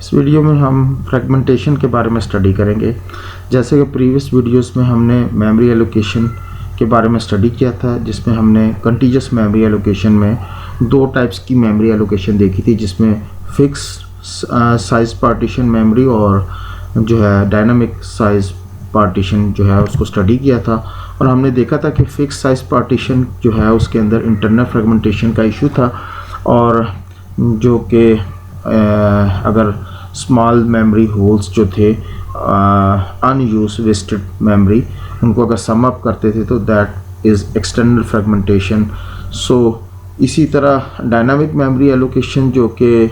इस वीडियो में हम फ्रेगमेंटेशन के बारे में स्टडी करेंगे। जैसे कि प्रीवियस वीडियोस में हमने मेमोरी एलोकेशन के बारे में स्टडी किया था, जिसमें हमने कंटीजियस मेमोरी एलोकेशन में दो टाइप्स की मेमोरी एलोकेशन देखी थी, जिसमें फिक्स साइज पार्टीशन मेमोरी और जो है डायनामिक साइज पार्टीशन जो है उसको स्टडी किया था। और हमने देखा था कि फिक्स साइज पार्टीशन जो है उसके अंदर इंटरनल फ्रेगमेंटेशन का इशू था, और जो कि अगर स्मॉल मेमोरी होल्स जो थे अनयूज वेस्टेड मेमोरी, उनको अगर सम अप करते थे तो दैट इज़ एक्सटर्नल फ्रेगमेंटेशन। सो इसी तरह डायनामिक मेमोरी एलोकेशन जो कि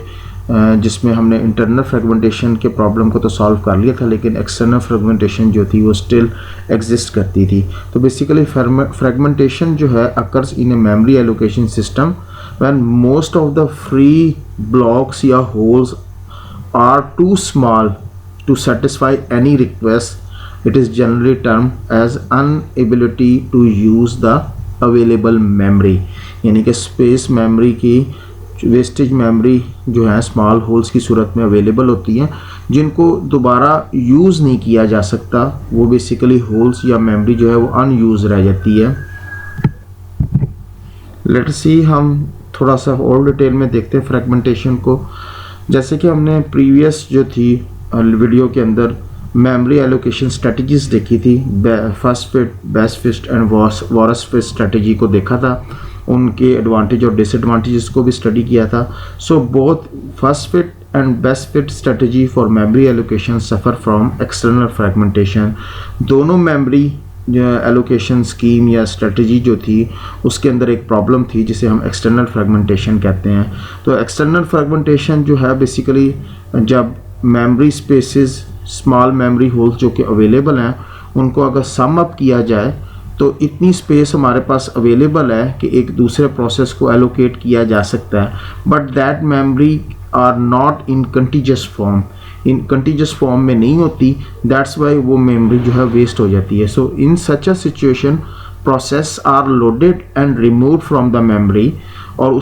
जिसमें हमने इंटरनल फ्रेगमेंटेशन के प्रॉब्लम को तो सॉल्व कर लिया था, लेकिन एक्सटर्नल फ्रेगमेंटेशन जो थी वो स्टिल एग्जिस्ट करती थी। तो बेसिकली फ्रेगमेंटेशन जो है occurs in a memory allocation system when most of the free blocks या holes are too small to satisfy any request. It is generally termed as inability to use the available memory, यानी कि space memory की wastage memory जो है small holes की सूरत में available होती हैं, जिनको दोबारा यूज़ नहीं किया जा सकता। वो बेसिकली होल्स या मेमोरी जो है वो अनयूज रह जाती है। लेट्स सी, हम थोड़ा सा और डिटेल में देखते हैं फ्रेगमेंटेशन को। जैसे कि हमने प्रीवियस जो थी वीडियो के अंदर मेमोरी एलोकेशन स्ट्रेटजीज देखी थी, first fit, best fit and worst fit strategy को देखा था, उनके एडवांटेज और डिसएडवांटेजेस को भी स्टडी किया था। So both first fit and best fit strategy for memory allocation suffer from external fragmentation. दोनों मेमोरी एलोकेशन स्कीम या स्ट्रेटजी जो थी उसके अंदर एक प्रॉब्लम थी जिसे हम एक्सटर्नल फ्रेगमेंटेशन कहते हैं। तो एक्सटर्नल फ्रेगमेंटेशन जो है बेसिकली जब memory spaces small memory holes जो कि अवेलेबल हैं उनको अगर सम अप किया जाए तो इतनी स्पेस हमारे पास अवेलेबल है कि एक दूसरे प्रोसेस को एलोकेट किया जा सकता है, but that memory are not in contiguous form, in contiguous form में नहीं होती। दैट्स वाई वो मेमोरी जो है वेस्ट हो जाती है। So in such a situation process are loaded and remove from the memory. और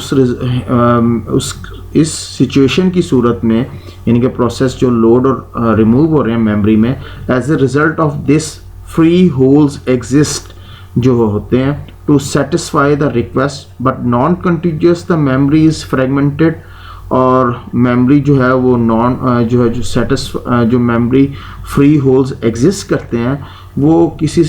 इस सिचुएशन की सूरत में यानी कि प्रोसेस जो लोड और रिमूव हो रहे हैं मेमोरी में, as a result of this free holes exist जो होते हैं to satisfy the request, but non contiguous the memory is fragmented. और मेमोरी जो है वो जो मेमोरी फ्री होल्स एग्जिस्ट करते हैं वो किसी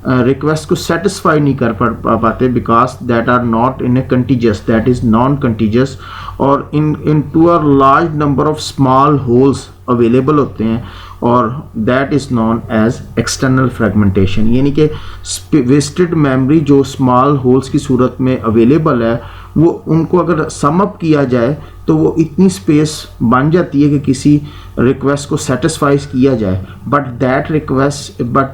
रिक्वेस्ट को सेटिस्फाई नहीं कर पाते, because that are not in a contiguous, that is non contiguous, और into a large number of small holes available होते हैं, और that is known as external fragmentation. यानी कि वेस्टेड मेमोरी जो स्मॉल होल्स की सूरत में अवेलेबल है वो उनको अगर सम अप किया जाए तो वो इतनी स्पेस बन जाती है कि किसी रिक्वेस्ट को सेटिस्फाई किया जाए, but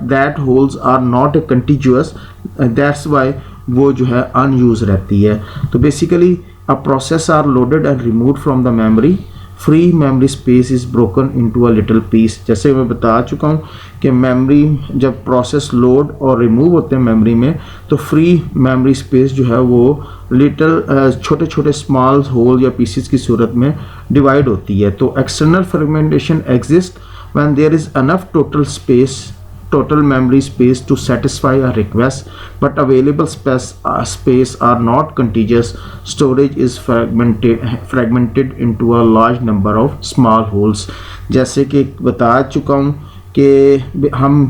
that holes are not a contiguous, that's why वो जो है अनयूज रहती है। तो basically a process are loaded and removed from the memory, free memory space is broken into a little piece. जैसे मैं बता चुका हूँ कि मेमोरी जब प्रोसेस लोड और रिमूव होते हैं मेमोरी में तो फ्री मेमोरी स्पेस जो है वो लिटिल छोटे छोटे स्मॉल होल या पीसेस की सूरत में डिवाइड होती है। तो external fragmentation exist when there is enough total memory space to satisfy a request, but available space are not contiguous. Storage is fragmented into a large number of small holes. जैसे कि बता चुका हूँ कि हम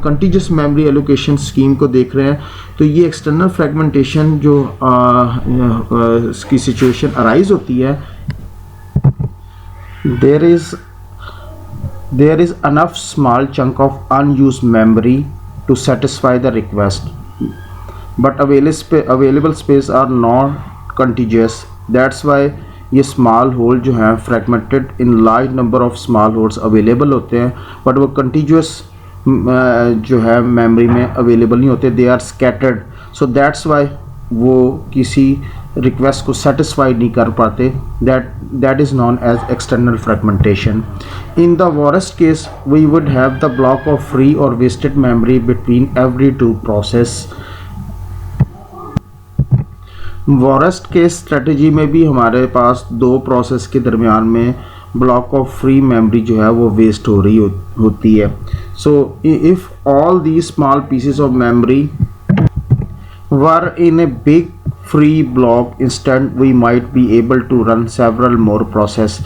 कंटीजियस मेमोरी एलोकेशन स्कीम को देख रहे हैं, तो ये एक्सटर्नल फ्रेगमेंटेशन जो इसकी सिचुएशन अराइज होती है, there is enough small chunk of unused memory to satisfy the request, but available space are not contiguous. That's why ये small hole जो हैं fragmented in large number of small holes available होते हैं, but वो contiguous जो है memory में available नहीं होते, they are scattered. So that's why वो किसी रिक्वेस्ट को सेटिस्फाई नहीं कर पाते, that is known as external fragmentation. In the worst case we would have the block of free or wasted memory between every two process. Worst case strategy में भी हमारे पास दो प्रोसेस के दरमियान में ब्लॉक ऑफ फ्री मेमोरी जो है वो वेस्ट हो रही होती है. So if all the small pieces of memory were in a big free block instead we might be able to run several more process.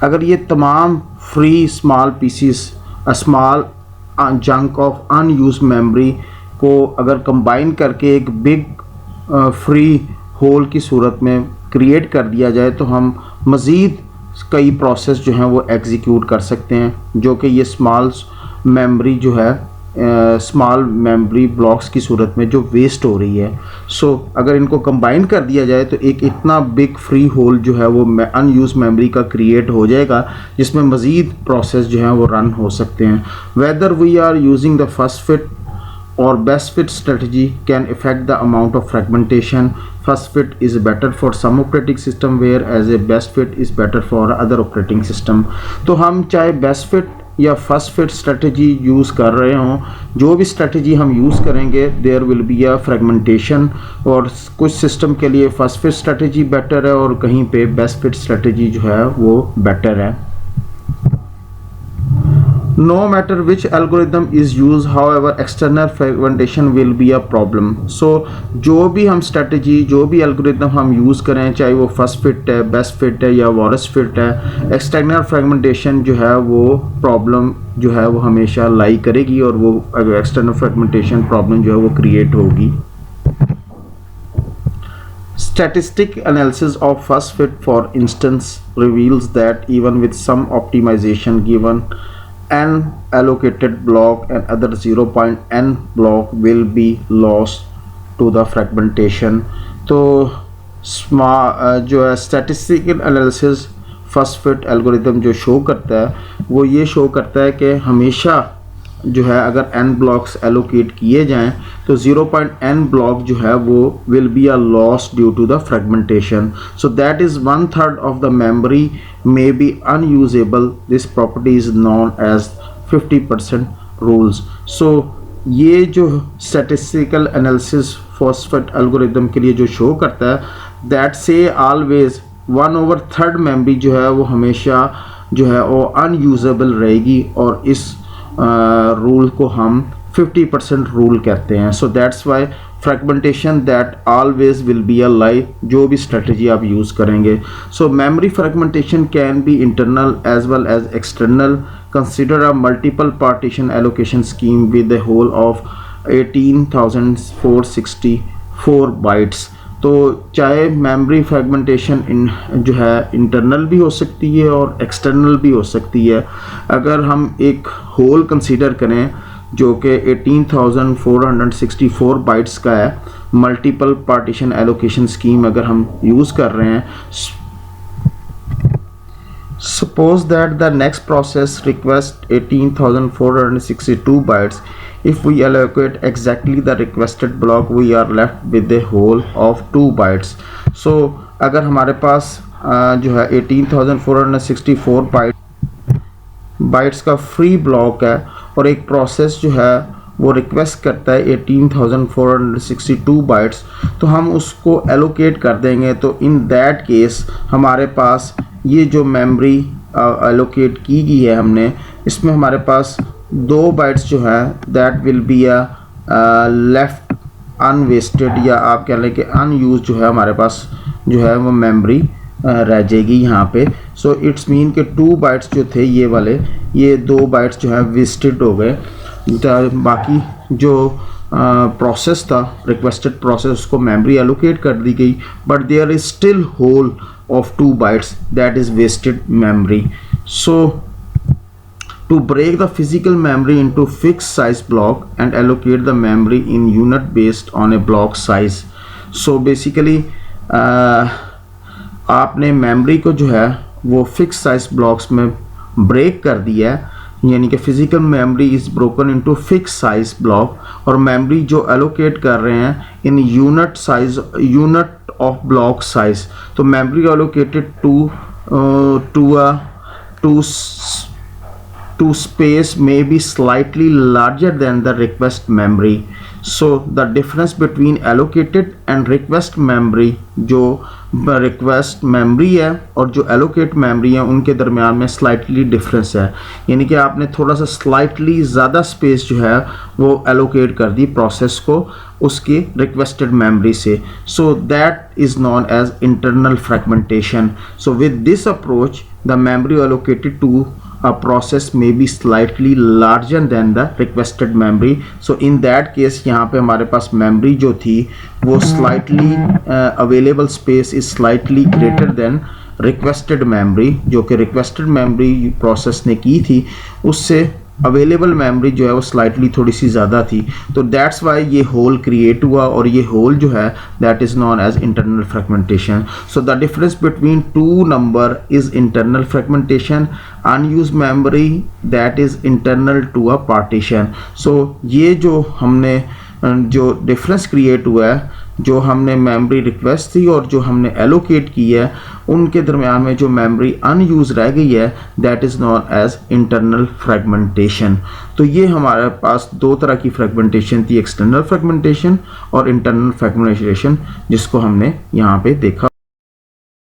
अगर ये तमाम free small pieces a small chunk of unused memory को अगर combine करके एक big free whole की सूरत में क्रिएट कर दिया जाए तो हम मज़ीद कई प्रोसेस जो हैं वो एग्जीक्यूट कर सकते हैं, जो कि ये स्मॉल मेमोरी जो है स्मॉल मेमोरी ब्लॉक्स की सूरत में जो वेस्ट हो रही है. सो अगर इनको कंबाइन कर दिया जाए तो एक इतना बिग फ्री होल जो है वो अनयूज मेमोरी का क्रिएट हो जाएगा जिसमें मज़ीद प्रोसेस जो हैं वो रन हो सकते हैं. Whether we are using the first fit or best fit strategy can affect the amount of fragmentation. First fit is better for some operating system whereas a best fit is better for other operating system. तो हम चाहे best fit या first fit strategy use कर रहे हों, जो भी strategy हम यूज़ करेंगे there will be a fragmentation, और कुछ सिस्टम के लिए फर्स्ट फिट स्ट्रेटजी बेटर है और कहीं पे बेस्ट फिट स्ट्रेटजी जो है वो बेटर है. No matter which algorithm is used, however, external fragmentation will be a problem. So जो भी हम स्ट्रेटजी, जो भी एल्गोरिथम हम यूज़ करें, चाहे वो फर्स्ट फिट है, बेस्ट फिट है या वर्स्ट फिट है, एक्सटर्नल फ्रेगमेंटेशन जो है वो प्रॉब्लम जो है वो हमेशा लाई करेगी और वो एक्सटर्नल फ्रेगमेंटेशन प्रॉब्लम जो है वो क्रिएट होगी. Statistic analysis of first fit, for instance, reveals that even with some optimization given n allocated block and other 0.n block will be lost to the fragmentation. तो जो है statistical analysis first fit algorithm जो show करता है वो ये show करता है कि हमेशा जो है अगर n ब्लॉक्स एलोकेट किए जाएं तो 0.n ब्लॉक जो है वो will be a loss due to the fragmentation. So that is 1/3 of the memory may be unusable. This property is known as 50% rules. So ये जो statistical analysis फॉस्फेट एल्गोरिथम के लिए जो शो करता है दैट से ऑलवेज 1/3 मेमोरी जो है वो हमेशा जो है वो अनयूजेबल रहेगी और इस रूल को हम 50% रूल कहते हैं. So that's why fragmentation that always will be a lie, जो भी स्ट्रेटजी आप यूज़ करेंगे. So memory fragmentation can be internal as well as external. Consider a multiple partition allocation scheme with a whole of 18,464 bytes. तो चाहे memory fragmentation जो है internal भी हो सकती है और एक्सटर्नल भी हो सकती है. अगर हम एक होल कंसीडर करें जो कि 18,464 बाइट्स का है, मल्टीपल पार्टीशन एलोकेशन स्कीम अगर हम यूज़ कर रहे हैं, suppose that the next process request 18,462 bytes. If we allocate exactly the requested block, we are left with a whole of 2 bytes. So अगर हमारे पास जो है 18,464 बाइट्स का फ्री ब्लॉक है और एक प्रोसेस जो है वो रिक्वेस्ट करता है 18,462 बाइट्स, तो हम उसको एलोकेट कर देंगे. तो इन दैट केस हमारे पास ये जो मेमोरी एलोकेट की गई है हमने, इसमें हमारे पास 2 बाइट्स जो है that will be a left unwasted, या आप कह लें कि अनयूज जो है हमारे पास जो है वो मेमोरी रह जाएगी यहाँ पे. सो इट्स मीन कि 2 बाइट्स जो थे ये वाले, ये 2 बाइट्स जो है वेस्टेड हो गए. बाकी जो प्रोसेस था रिक्वेस्टेड प्रोसेस उसको मेमोरी एलोकेट कर दी गई, but there is still hole of 2 bytes that is wasted memory. So to break the physical memory into fixed size block and allocate the memory in unit based on a block size. So basically आपने memory को जो है वो fix size blocks में break कर दिया है, यानी कि physical memory is broken into fix size block, और मेमोरी जो एलोकेट कर रहे हैं in unit size, unit of block size. तो memory allocated to to space may be slightly larger than the request memory. So the difference between allocated and request memory, जो request memory है और जो allocate memory है उनके दरमियान में slightly difference है, यानी कि आपने थोड़ा सा स्लाइटली ज़्यादा स्पेस जो है वो एलोकेट कर दी प्रोसेस को उसकी रिक्वेस्टेड मेमोरी से. So that is known as internal fragmentation. So with this approach the memory allocated to a process may be slightly larger than the requested memory. So in that case यहाँ पे हमारे पास memory जो थी वो slightly available space is slightly greater than requested memory, जो कि requested memory process ने की थी उससे अवेलेबल मेमोरी जो है वो स्लाइटली थोड़ी सी ज़्यादा थी. तो दैट्स वाई ये होल क्रिएट हुआ और ये होल जो है that is known as internal fragmentation. So the difference between two number is internal fragmentation. Unused memory that is internal to a partition. So ये जो हमने जो डिफरेंस क्रिएट हुआ है, जो हमने मेमोरी रिक्वेस्ट थी और जो हमने एलोकेट की है उनके दरमियान में जो मेमोरी अनयूज रह गई है that is known as internal fragmentation. तो ये हमारे पास दो तरह की फ्रेगमेंटेशन थी, एक्सटर्नल फ्रेगमेंटेशन और इंटरनल फ्रेगमेंटेशन, जिसको हमने यहाँ पे देखा.